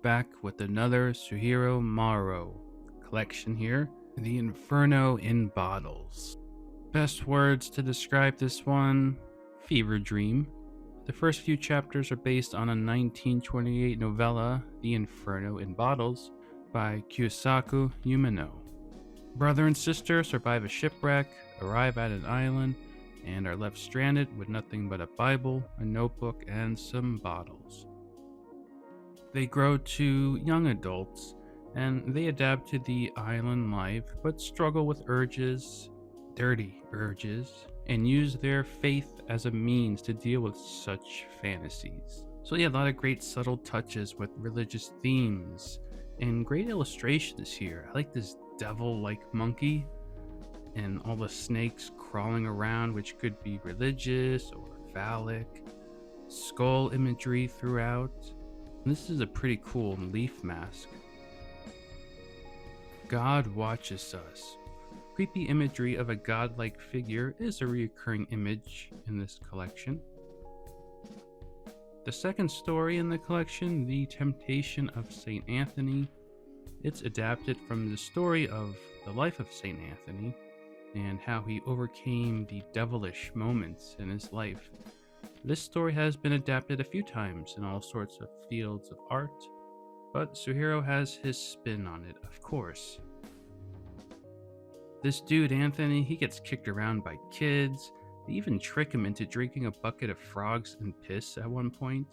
back with another Suehiro Maruo collection here, the Inferno in Bottles. Best words to describe this one: fever dream. The first few chapters are based on a 1928 novella, The Inferno in Bottles, by Kyosaku Yumeno. Brother and sister survive a shipwreck, arrive at an island, and are left stranded with nothing but a Bible, a notebook, and some bottles. They grow to young adults, and they adapt to the island life, but struggle with urges, dirty urges, and use their faith as a means to deal with such fantasies. So yeah, a lot of great subtle touches with religious themes, and great illustrations here. I like this devil-like monkey, and all the snakes crawling around, which could be religious or phallic. Skull imagery throughout. This is a pretty cool leaf mask. God watches us. Creepy imagery of a godlike figure is a recurring image in this collection. The second story in the collection, The Temptation of St. Anthony, it's adapted from the story of the life of St. Anthony and how he overcame the devilish moments in his life. This story has been adapted a few times in all sorts of fields of art, but Suehiro has his spin on it, of course. This dude, Anthony, he gets kicked around by kids. They even trick him into drinking a bucket of frogs and piss at one point.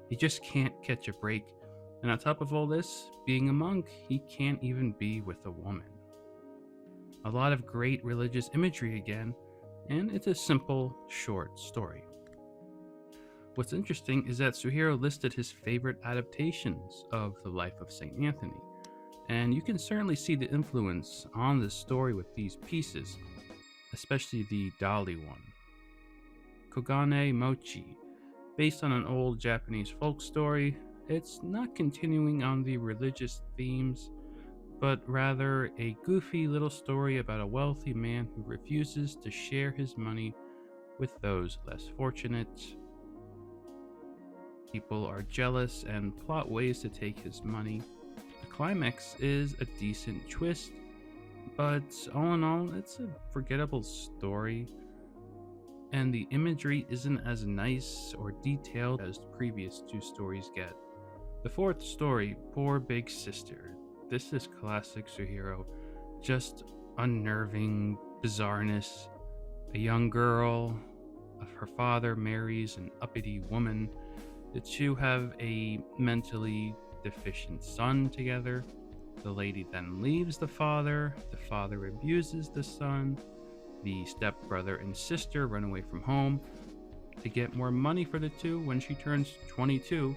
He just can't catch a break, and on top of all this, being a monk, he can't even be with a woman. A lot of great religious imagery again, and it's a simple, short story. What's interesting is that Suehiro listed his favorite adaptations of the life of St. Anthony, and you can certainly see the influence on the story with these pieces, especially the Dali one. Kogane Mochi, based on an old Japanese folk story, it's not continuing on the religious themes, but rather a goofy little story about a wealthy man who refuses to share his money with those less fortunate. People are jealous and plot ways to take his money. The climax is a decent twist, but all in all, it's a forgettable story, and the imagery isn't as nice or detailed as the previous two stories get. The fourth story, Poor Big Sister. This is classic Suehiro, just unnerving bizarreness. A young girl of her father marries an uppity woman. The two have a mentally deficient son together. The lady then leaves the father abuses the son. The stepbrother and sister run away from home. To get more money for the two, when she turns 22,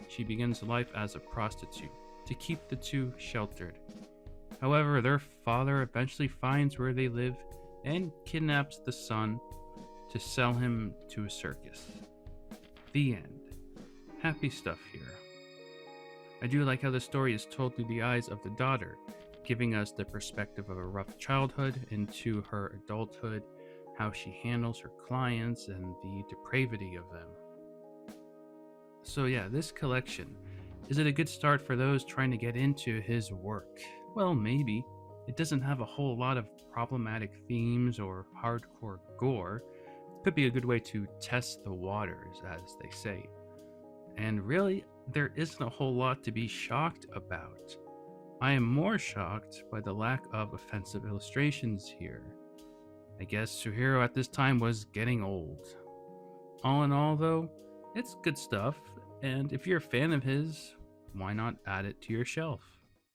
she begins life as a prostitute to keep the two sheltered. However, their father eventually finds where they live and kidnaps the son to sell him to a circus. The end. Happy stuff here. I do like how the story is told through the eyes of the daughter, giving us the perspective of a rough childhood into her adulthood, how she handles her clients, and the depravity of them. So yeah, this collection, is it a good start for those trying to get into his work? Well, maybe. It doesn't have a whole lot of problematic themes or hardcore gore. It could be a good way to test the waters, as they say. And really, there isn't a whole lot to be shocked about. I am more shocked by the lack of offensive illustrations here. I guess Suehiro at this time was getting old. All in all though, it's good stuff, and if you're a fan of his, why not add it to your shelf?